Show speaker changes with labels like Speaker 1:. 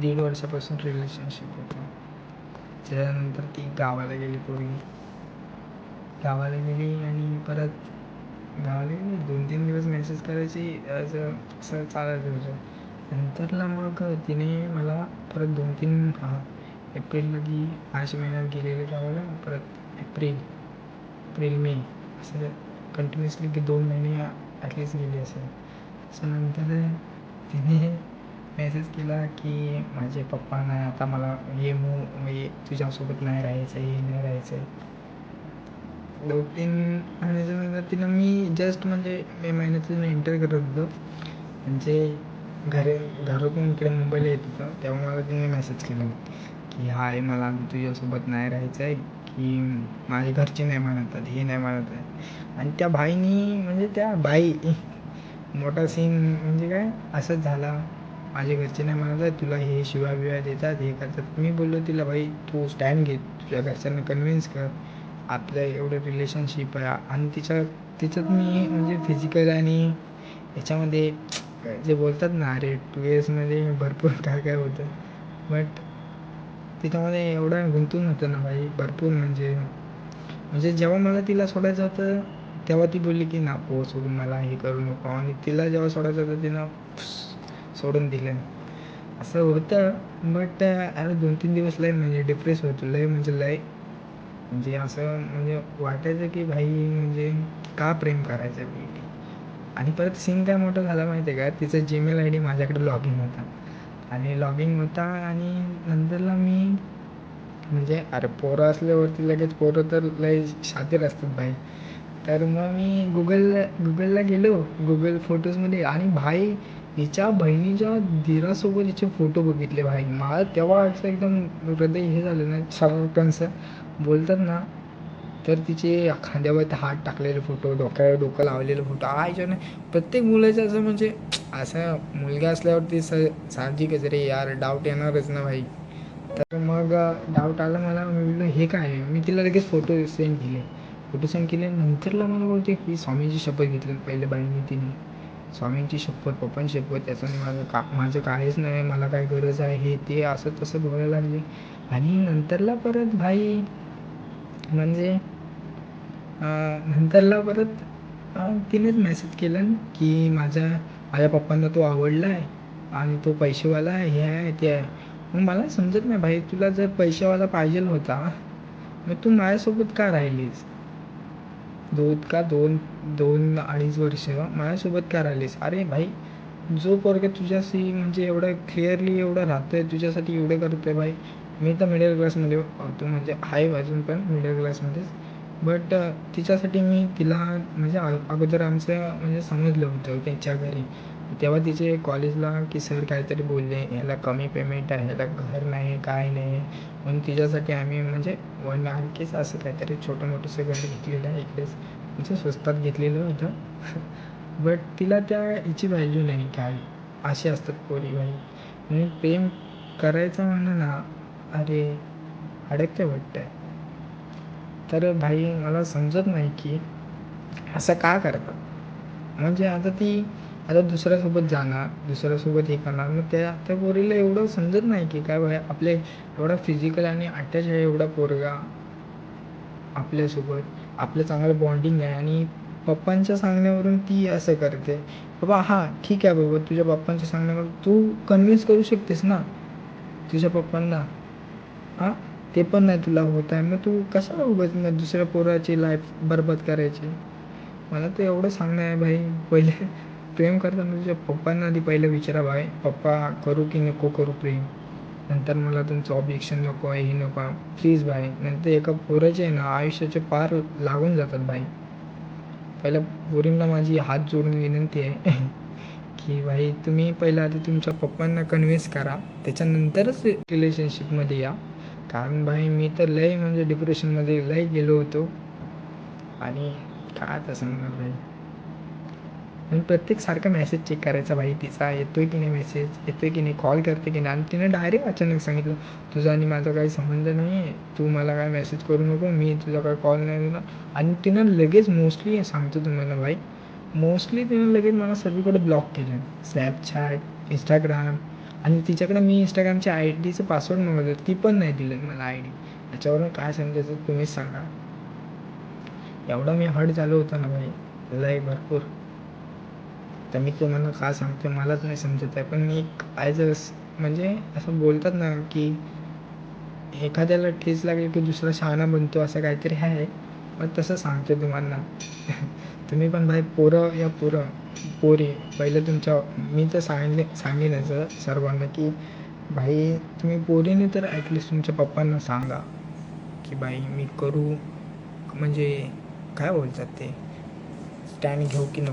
Speaker 1: दीड वर्षापासून रिलेशनशिप होतं. त्याच्यानंतर ती गावाला गेली पोरगी. गावाला गेली आणि परत गावाला गेली 2-3 दिवस मेसेज करायची, असं चालायचं होतं. नंतरला मग तिने मला परत 2-3 एप्रिलला की मार्च महिन्यात गेलेले गावाला, परत एप्रिल मे असं कंटिन्युअसली की 2 महिने ॲटलिस्ट गेली असेल. त्याच्यानंतर तिने मेसेज केला की माझे पप्पा नाही आता, मला तुझ्यासोबत नाही राहायचं आहे, हे नाही राहायचं आहे. 2-3 महिन्याच्यानंतर तिनं मी जस्ट म्हणजे मे महिन्यातून मी एंटर करत होतो, म्हणजे घरातून इकडे मुंबईला येत होतं, तेव्हा मला तिने मेसेज केला की हाय, मला तुझ्यासोबत नाही राहायचं आहे, की माझे घरचे नाही म्हणत आहेत, हे नाही म्हणत आहे. आणि त्या भाईनी म्हणजे त्या बाई मोठा सीन म्हणजे काय असंच झाला. माझे घरचे नाही म्हणत आहे, तुला हे शिव्या बिव्या देतात, हे करतात. मी बोललो तिला, भाई तू स्टँड घे, तुझ्या घरच्यांना कन्व्हिन्स कर, आपलं एवढं रिलेशनशिप आहे. आणि तिच्यात मी म्हणजे फिजिकल आणि याच्यामध्ये जे बोलतात ना, अरे 2 इयर्समध्ये भरपूर काय काय होतं, बट त्याच्यामध्ये एवढं गुंतून होतं ना भाई, भरपूर म्हणजे जेव्हा मला तिला सोडायचं होतं तेव्हा ती बोलली की नको सोडून, मला हे करू नको. आणि तिला जेव्हा सोडायचं होतं तिनं सोडून दिलं. असं होतं. बट अरे 2-3 दिवस लय म्हणजे डिप्रेस होतो, लय म्हणजे असं म्हणजे वाटायचं की भाई म्हणजे का प्रेम करायचं मी. आणि परत सीन काय मोठं झाला माहिती आहे का, तिचा जीमेल ID माझ्याकडे लॉगिन होता आणि नंतरला मी म्हणजे अरे पोरं असल्यावरती लगेच पोरं तर लय शातीर असतात भाई. तर मग मी गुगलला गेलो, गुगल फोटोजमध्ये, आणि भाई हिच्या बहिणीच्या दिरासोबत हिचे फोटो बघितले भाई. मला तेव्हा असं एकदम हृदय हे झालं ना, सर्वकांचं बोलतात ना, तर तिचे खांद्यावर हात टाकलेले फोटो, डोक्यावर डोकं लावलेलं फोटो, आईच्याने प्रत्येक मुलाचं असं म्हणजे असं मुलगा असल्यावरती साहजिकच रे यार, डाऊट येणारच ना भाई. तर मग डाऊट आला मला, मी बोललो हे काय आहे. मी तिला लगेच फोटो सेंड केले. नंतरला मला बोलते की स्वामींची शपथ घेतली पहिले बाईंनी, तिने स्वामींची शपथ, पप्पांची शपथ, त्याच्याने माझं काहीच नाही, मला काय गरज आहे, हे ते असं तसं बोलायला लागले. आणि नंतरला परत भाई म्हणजे तिनेच मेसेज केला की माझ्या पप्पांना तो आवडला आहे आणि तो पैसेवाला आहे, हे आहे ते आहे. मग मला समजत नाही भाई, तुला जर पैशावाला पाहिजे होता मग तू माझ्यासोबत का राहिलीस? 2-2.5 वर्ष माझ्यासोबत का राहिलीस? अरे भाई, जो पोरगा तुझ्याशी म्हणजे एवढं क्लिअरली एवढं राहतोय, तुझ्यासाठी एवढं करतोय भाई. मी तर मिडल क्लासमध्ये होतो, म्हणजे आहे अजून पण मिडल क्लासमध्येच. बट तिच्यासाठी मी तिला म्हणजे अगोदर आमचं म्हणजे समजलं होतं त्यांच्या घरी. तेव्हा तिचे कॉलेजला की सर काहीतरी बोलले, ह्याला कमी पेमेंट आहे, ह्याला घर नाही, काय नाही, म्हणून तिच्यासाठी आम्ही म्हणजे 1 RKच असं काहीतरी छोटं मोठंसं घर घेतलेलं आहे इकडेच, म्हणजे स्वस्तात घेतलेलं होतं. बट तिला त्या ह्याची व्हॅल्यू नाही काय, असे असतात पोरी भाई. म्हणजे प्रेम करायचं म्हणलं ना, अरे अडकते वाटतं. तर भाई मला समजत नाही की असं का करतात. म्हणजे आता दुसऱ्यासोबत जाणार, दुसऱ्यासोबत हे करणार, मग त्या पोरीला एवढं समजत नाही की काय भाई, आपले एवढा फिजिकल आणि अटॅच आहे एवढा पोरगा आपल्यासोबत, आपलं चांगलं बॉन्डिंग आहे, आणि पप्पांच्या सांगण्यावरून ती असं करते. बाबा हां ठीक आहे बाबा, तुझ्या पप्पांच्या सांगण्यावरून तू कन्व्हिन्स करू शकतेस ना तुझ्या पप्पांना. ते पण नाही तुला होत आहे, मग तू कशाला उगाच मग दुसऱ्या पोराची लाईफ बरबाद करायची. मला तर एवढं सांगणं आहे भाई, पहिले प्रेम करताना तुझ्या पप्पांना आधी पहिलं विचारा, भाई पप्पा करू की नको करू प्रेम. नंतर मला तुमचं ऑब्जेक्शन नको आहे, हे नको आहे, प्लीज भाई. नंतर एका पोराचे आहे ना आयुष्याचे पार लागून जातात भाई. पहिल्या पोरींना माझी हात जोडून विनंती आहे की भाई तुम्ही पहिलं आधी तुमच्या पप्पांना कन्व्हिन्स करा, त्याच्यानंतरच रिलेशनशिपमध्ये या. कारण भाई मी तर लय म्हणजे डिप्रेशनमध्ये लय गेलो होतो, आणि काय आता सांगणार भाई. आणि प्रत्येक सारखा मेसेज चेक करायचा भाई, तिचा येतोय की नाही मेसेज, येतोय की नाही, कॉल करते की नाही. आणि तिने डायरेक्ट अचानक सांगितलं, तुझा आणि माझा काही संबंध नाही आहे, तू मला काय मेसेज करू नको, मी तुझा काय कॉल नाही देणार. आणि तिनं लगेच मोस्टली सांगतो तुम्हाला भाई, मोस्टली तिनं लगेच मला सर्वीकडे ब्लॉक केलं, स्नॅपचॅट, इंस्टाग्राम. आणि तिच्याकडे मी इंस्टाग्रामच्या आय डीचं पासवर्ड मागवलं, ती पण नाही दिलं मला आय डी. याच्यावरून काय समजायचं तुम्हीच सांगा. एवढं मी हर्ट झालो होतो ना भाई, लय भरपूर. तर मी तुम्हाला का सांगतो मलाच नाही समजत आहे. पण मी एक म्हणजे असं बोलतात ना की एखाद्याला ठेच लागली की दुसरा शहाणा बनतो, असं काहीतरी आहे. पण तसं सांगतो तुम्हाला. तुम्ही पण भाई पोरी पहिलं तुमच्या, मी तर सांगेनच सर्वांना की भाई तुम्ही पोरीने तर ॲटलिस्ट तुमच्या पप्पांना सांगा की भाई मी करू, म्हणजे काय बोलतात ते, स्टँड घेऊ की नको.